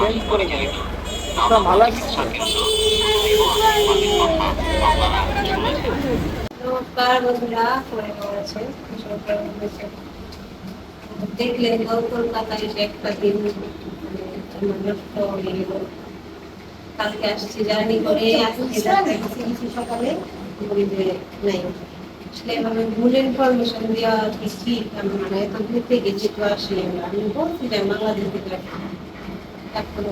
ভালো আছে। নমস্কার বন্ধুরা, দেখলেন কলকাতায় একটা দিন নষ্ট হয়ে গেল। কালকে আসছি জার্নি করে, আজকে সকালে নাই আসলে মানে ভুল ইনফরমেশন দেওয়া ঠিক। আমি মানে এত ঘুরতে গেছি তো আসি আমি বলছিলাম বাংলাদেশ থেকে এখন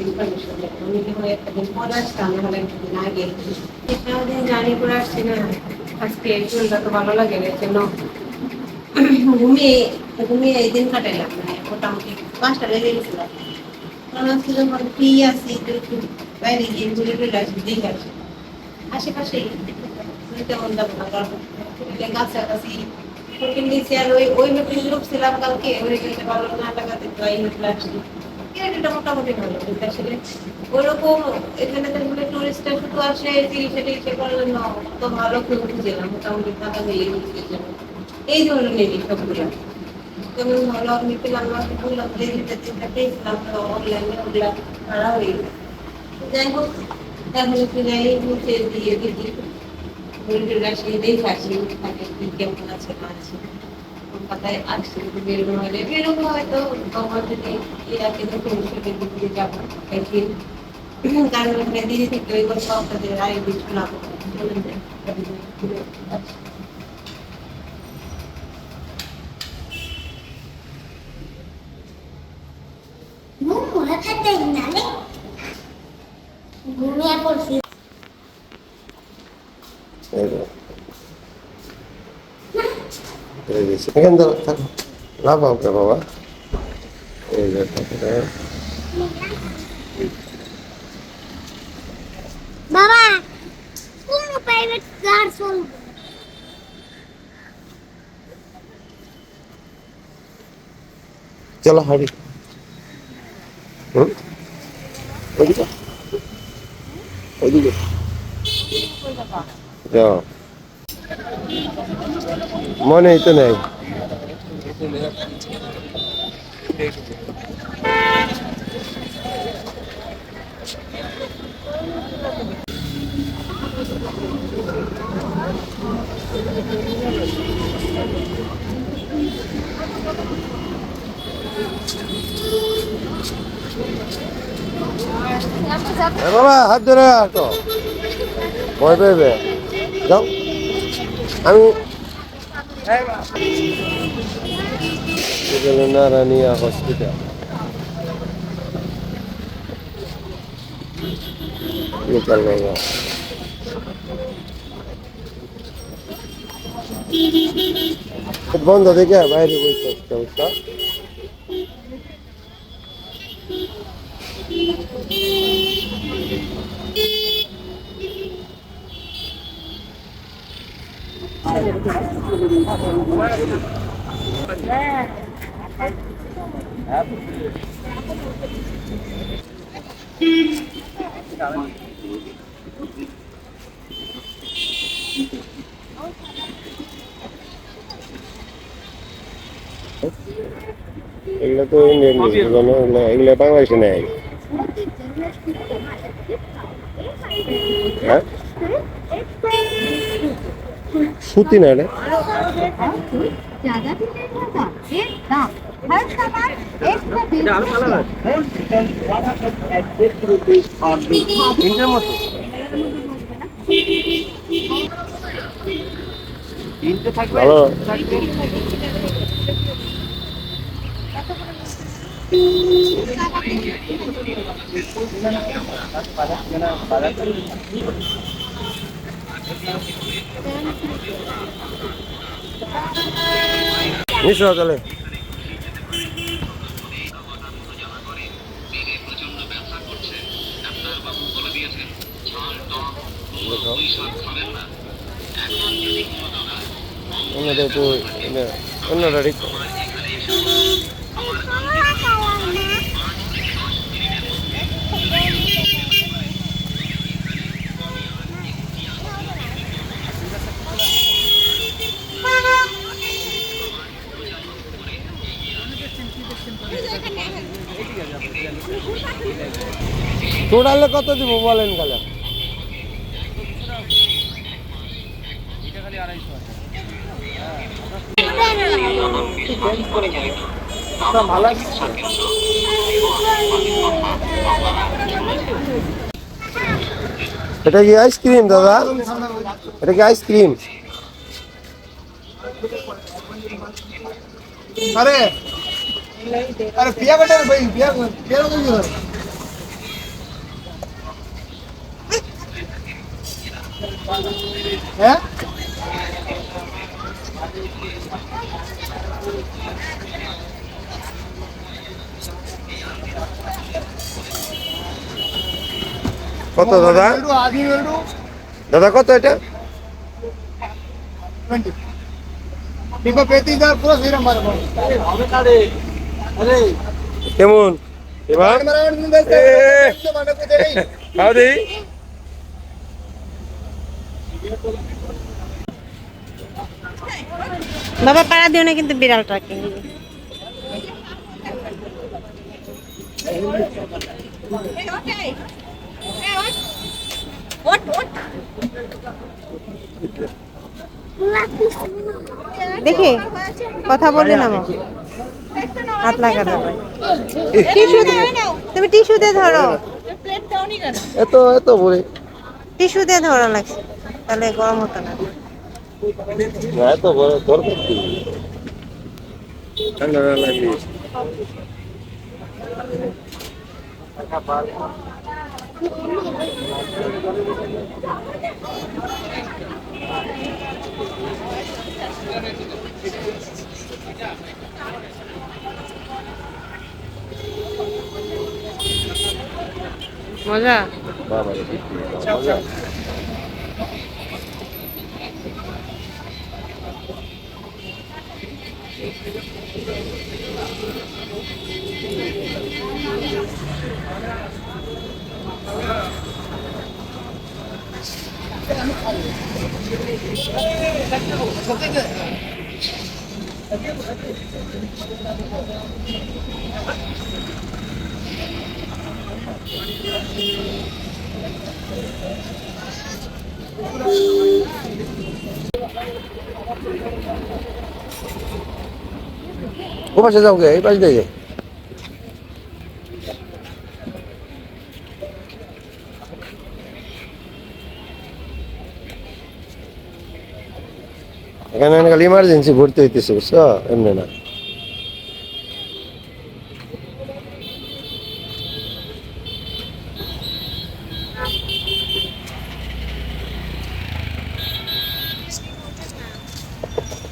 ইনফরমেশন আমি হয় একটা দিন পর আসতাম, নাহলে একদিন আগে সারাদিন জার্নি করে আসছি না। আজকে শরীরটা তো ভালো লাগে না, জন্য ঘুমিয়ে ঘুমিয়ে এই দিন কাটাইলাম। মানে মোটামুটি 5টা লেগে গেছিলাম, কারণ আজকে যখন ফ্রি আছি তো একটু বাইরে গিয়ে ঘুরে ঘুরে আসি, দেখে আসি আশেপাশেই তেমন যাবো না, কারণ কাছাকাছি নিচে আর ওই ওই হোটেল গ্রুপ ছিলাম কালকে, ওই হোটেলটা ভালো না টাকাতে তো এই হোটেলে আসছি। এটা মোটামুটি ভালো, কিন্তু আসলে ওরকম এখানে তো টুরিস্টরা শুধু আসে 30-30 করার জন্য, তো ভালো কেউ খুঁজে না, মোটামুটি টাকা মিলিয়ে নিচ্ছে এই ধরনেরই সবগুলো। যেমন ভালো আমি পেলাম, আমাকে বললাম যে চিন্তা পেয়েছিলাম অনলাইনে, ওগুলা ভাড়া হয়ে গেছে। যাই হোক, এখন একটু যাই নিচে দিয়ে দিদি আসি, দেখে আসি তাকে কি কেমন আছে না আছে। কলকাতায় আসছি বেরোনো হলে বেরোনো হয়তো তোমার যদি এরাকে নতুন সেটা দিকে যাবো একদিন, কারণ ওখানে দিদি থেকে ওই কথা আপনাদের আয় দিন শোনাবো। চলুন যাই। ঘুমিয়ে পড়ছি। এখান থাকো, লাভ হবে বাবা। এই যে বাবা কোন প্রাইভেট কার চলবে? চলো হাড়ি। ওইদিকে ওইদিকে যাও, মনেই তো নেই। বাবা হাত ধরে আসো, ভয় পেবে যাও। আমি নারানিয়া হসপিটাল, বিকাল বেলা বন্ধ দেখে বাইরে বসে অবস্থা। এগুলো তো ইন্ডিয়ান, এগুলো বাংলাদেশে নেই। হ্যাঁ সুতি না রে, ভালো। নিশ্চয় তাহলে অন্যটা একটু অন্যটা ঠিক। টোটালে কত দিব বলেন কালে? এটা কি আইসক্রিম দাদা? এটা কি আইসক্রিম? अरे अरे पिया बेटा भाई पिया पिया कोई है हैं কত দাদা? आधी लड्डू দাদা কত এটা? 20 डिब्बा 35,000 पूरा सीरा हमारे पास अरे भावे काड़े अरे কেমন এবার? मेरा नहीं देते तो माने को दे नहीं খাও দেই। বাবা পাড়া দিও না কিন্তু বিড়ালটাকে। দেখি কথা বললে না বাবা, হাত লাগা দেবে। টিস্যু দে, তুমি টিস্যু দিয়ে ধরো, এত এত বলে টিস্যু দিয়ে ধরা লাগছে, তাহলে গরম হতো না। না এত বড় দরকার কি? ঠান্ডা না লাগবে। মজা। বাবা রে, মজা। ও পাশে যাও গে, এই পাশে দিয়ে এখানে খালি ইমার্জেন্সি ভর্তি হইতেছে, বুঝছো? এমনি না।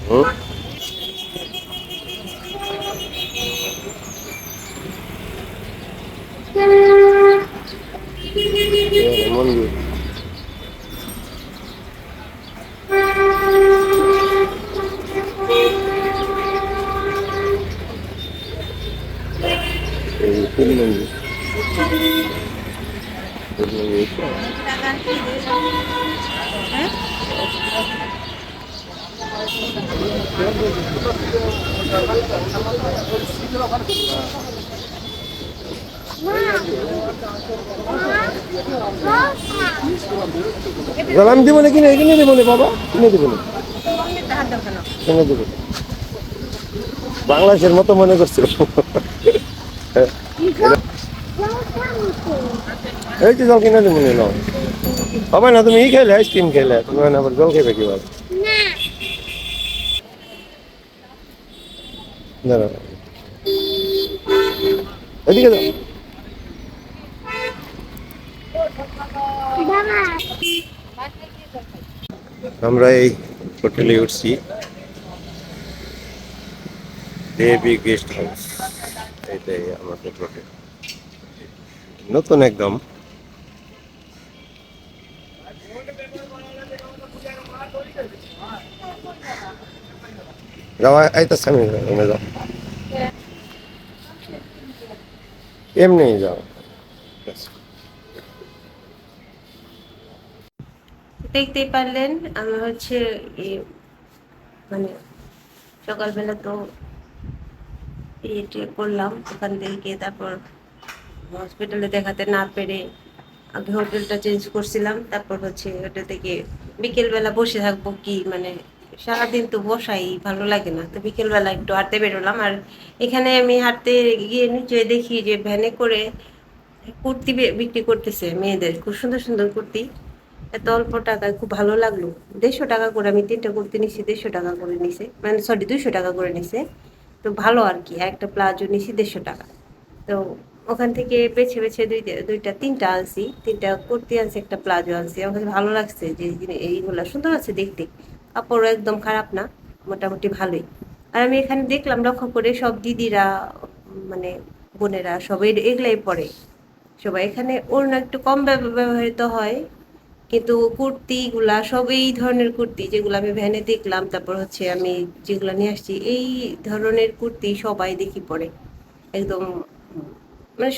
হুম? মন্দির এই তিন মন্দির গলাম দিব না, কিনে কিনে দেবো না বাবা, কিনে দেবো না, কিনে দেবো। বাংলাদেশের মতো মনে করছিল। এই যে জল কিনে দেবো না, হবে না। তুমি ই খেলে, আইসক্রিম খেলে, তুমি আবার জল খেবে কিভাবে? দাঁড়া, এদিকে যাও। আমরা এই হোটেলে উঠছি, দেবী গেস্ট হাউস। এটাই আমাদের হোটেল, নতুন একদম। যাও, আইতাছে, আমি যাও, এমনি যাও। দেখতেই পারলেন আমি হচ্ছে মানে সকালবেলা তো এটা করলাম। ওখান থেকে তারপর হসপিটালে দেখাতে না পেরে আগে হোটেলটা চেঞ্জ করছিলাম, তারপর হচ্ছে ওটা থেকে বিকেলবেলা বসে থাকবো কি মানে সারাদিন তো বসাই ভালো লাগে না, তো বিকেলবেলা একটু হাঁটতে বেরোলাম। আর এখানে আমি হাঁটতে গিয়ে নিচে দেখি যে ভ্যানে করে কুর্তি বিক্রি করতেছে মেয়েদের, খুব সুন্দর সুন্দর কুর্তি, এত অল্প টাকায় খুব ভালো লাগলো। 150 টাকা করে আমি 3টা কুর্তি নিছি, 150 টাকা করে নিছে, মানে সরি 200 টাকা করে নিছে। তো ভালো আর কি, একটা প্লাজো নিছি 150 টাকা। তো ওখান থেকে বেছে বেছে দুইটা তিনটা আনছি, 3টা কুর্তি আনছি, একটা প্লাজো আনছি। আমার কাছে ভালো লাগছে যে এইগুলা সুন্দর আছে দেখতে, কাপড়ও একদম খারাপ না, মোটামুটি ভালোই। আর আমি এখানে দেখলাম লক্ষ্য করে সব দিদিরা মানে বোনেরা সবাই এগুলাই পরে, সবাই এখানে ওড়না একটু কম ব্যবহৃত হয়, কিন্তু কুর্তিগুলা সব এই ধরনের কুর্তি যেগুলো আমি ভ্যানে দেখলাম, তারপর হচ্ছে আমি যেগুলো নিয়ে আসছি এই ধরনের কুর্তি সবাই দেখি পরে একদম, মানে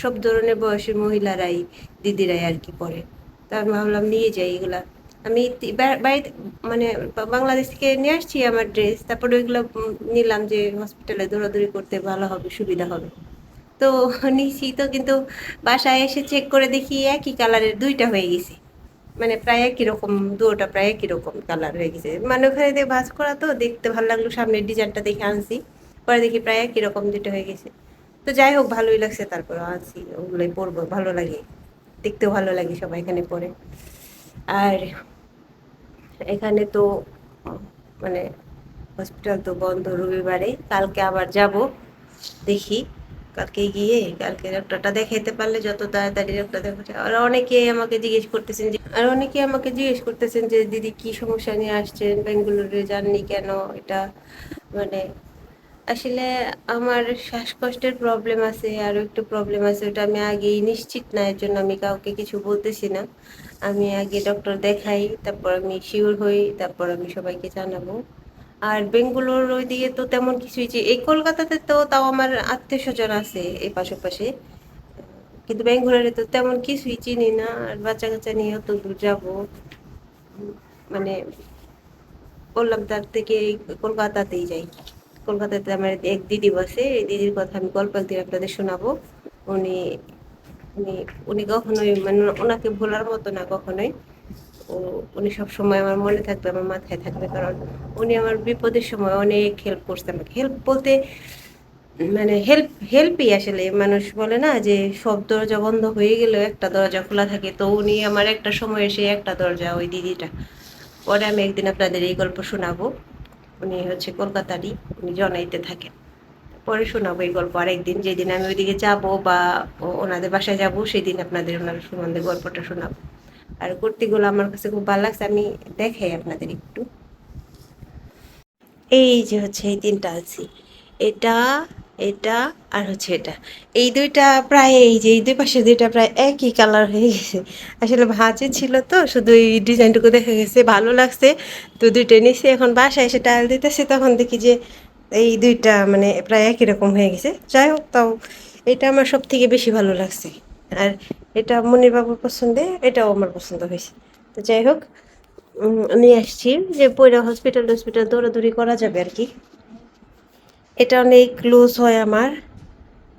সব ধরনের বয়সের মহিলারাই দিদিরাই আর কি পরে। তা আমি ভাবলাম নিয়ে যাই এগুলা। আমি বাড়িতে মানে বাংলাদেশ থেকে নিয়ে আসছি আমার ড্রেস, তারপরে ওইগুলো নিলাম যে হসপিটালে দৌড়াদৌড়ি করতে ভালো হবে, সুবিধা হবে। তো নিছি তো, কিন্তু বাসায় এসে চেক করে দেখি একই কালারের দুইটা হয়ে গেছে, মানে প্রায় একই রকম, দুটোটা প্রায় একই রকম কালার হয়ে গেছে। মানে ওখানে দিয়ে ভাঁজ করা তো দেখতে ভালো লাগলো, সামনের ডিজাইনটা দেখে আনছি, পরে দেখি প্রায় একই রকম দুটো হয়ে গেছে। তো যাই হোক ভালোই লাগছে, তারপর আনছি, ওগুলোই পরবো, ভালো লাগে, দেখতেও ভালো লাগে সবাই এখানে পরে। আর এখানে তো মানে হসপিটাল তো বন্ধ রবিবারে, কালকে আবার যাব, দেখি কালকে গিয়ে কালকে ডক্টরটা দেখাইতে পারলে যত তাড়াতাড়ি ডক্টর দেখাচ্ছে। আর অনেকে আমাকে জিজ্ঞেস করতেছেন যে দিদি কি সমস্যা নিয়ে আসছেন, বেঙ্গালুরু যাননি কেন? এটা মানে আসলে আমার শ্বাসকষ্টের প্রবলেম আছে, আরও একটু প্রবলেম আছে, ওটা আমি আগেই নিশ্চিত না, এর জন্য আমি কাউকে কিছু বলতেছি না। আমি আগে ডক্টর দেখাই, তারপর আমি শিওর হই, তারপর আমি সবাইকে জানাবো। আর বেঙ্গালোর ওইদিকে তো তেমন কিছুই, যে এই কলকাতাতে তো তাও আমার আত্মীয় স্বজন আছে এই পাশাপাশি, কিন্তু বেঙ্গালোরে তো তেমন কিছুই চিনি না, আর বাচ্চা কাচ্চা নিয়ে অত দূর যাবো, মানে বললাম তার থেকে এই কলকাতাতেই যাই। কলকাতাতে আমার এক দিদি বসে, এই দিদির কথা আমি গল্প একদিন আপনাদের শোনাবো। উনি উনি উনি কখনোই মানে ওনাকে ভোলার মতো না কখনোই। ও উনি সবসময় আমার মনে থাকবে, আমার মাথায় থাকবে, কারণ উনি আমার বিপদের সময় অনেক হেল্প করছে আমাকে। হেল্প বলতে মানে হেল্পই আসলে, মানুষ বলে না যে সব দরজা বন্ধ হয়ে গেলেও একটা দরজা খোলা থাকে, তো উনি আমার একটা সময় এসে একটা দরজা, ওই দিদিটা। পরে আমি একদিন আপনাদের এই গল্প শোনাবো। উনি হচ্ছে কলকাতারই, উনি জনাইতে থাকেন। পরে শোনাবো এই গল্প আরেকদিন, যেদিন আমি ওইদিকে যাব বা ওনাদের বাসায় যাব, সেদিন আপনাদের ওনার সম্বন্ধে গল্পটা শোনাবো। আর কুর্তিগুলো আমার কাছে খুব ভালো লাগছে, আমি দেখাই আপনাদের একটু। এই যে হচ্ছে এই 3টা আছে, এটা এটা আর হচ্ছে এটা, এই দুইটা প্রায়, এই যে এই দুই পাশে দুইটা প্রায় একই কালার হয়ে গেছে। আসলে ভাঁজে ছিল তো, শুধু এই ডিজাইনটুকু দেখা গেছে, ভালো লাগছে, তো দুইটা নিছি। এখন বাসায় এসে টাইল দিতেছি, তখন দেখি যে এই দুইটা মানে প্রায় একই রকম হয়ে গেছে। যাই হোক, তাও এটা আমার সব থেকে বেশি ভালো লাগছে। আর এটা মনির বাবুর পছন্দে, এটাও আমার পছন্দ হয়েছে। তো যাই হোক, নিয়ে আসছি যে পয়রা হসপিটাল দৌড়াদৌড়ি করা যাবে আর কি। এটা অনেক লুজ হয় আমার,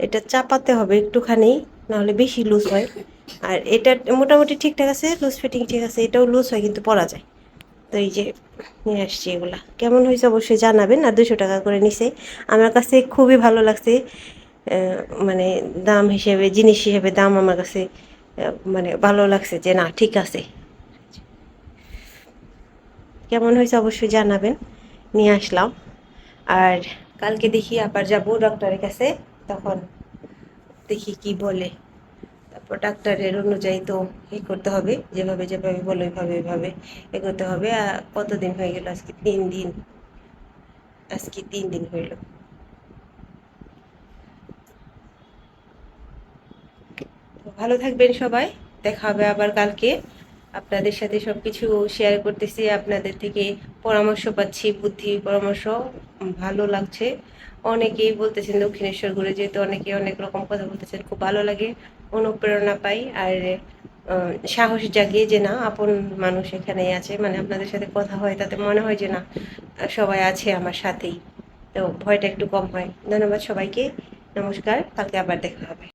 এটা চাপাতে হবে একটুখানি, নাহলে বেশি লুজ হয়। আর এটা মোটামুটি ঠিকঠাক আছে, লুজ ফিটিং ঠিক আছে, এটাও লুজ হয় কিন্তু পরা যায়। তো এই যে নিয়ে আসছি, এগুলা কেমন হয়েছে অবশ্যই জানাবেন। আর 200 টাকা করে নিছে, আমার কাছে খুবই ভালো লাগছে। মানে দাম হিসেবে, জিনিস হিসেবে দাম আমার কাছে মানে ভালো লাগছে যে না ঠিক আছে। কেমন হয়েছে অবশ্যই জানাবেন, নিয়ে আসলাম। আর কালকে দেখি আবার যাব ডক্টরের কাছে, তখন দেখি কি বলে, তারপর ডাক্তারের অনুযায়ী তো করতে হবে, যেভাবে যেভাবে বলে ওইভাবে এগোতে হবে। আর কতদিন হয়ে গেল, আজকে 3 দিন, আজকে 3 দিন হইল। ভালো থাকবেন সবাই, দেখা হবে আবার কালকে। আপনাদের সাথে সব কিছু শেয়ার করতেছি, আপনাদের থেকে পরামর্শ পাচ্ছি, বুদ্ধি পরামর্শ, ভালো লাগছে। অনেকেই বলতেছেন দক্ষিণেশ্বর ঘুরে যেতে, অনেকে অনেক রকম কথা বলতেছেন, খুব ভালো লাগে, অনুপ্রেরণা পাই। আর সাহস জাগে যে না, আপন মানুষ এখানেই আছে, মানে আপনাদের সাথে কথা হয় তাতে মনে হয় যে না, সবাই আছে আমার সাথেই। তো ভয়টা একটু কম হয়। ধন্যবাদ সবাইকে, নমস্কার, কালকে আবার দেখা হবে।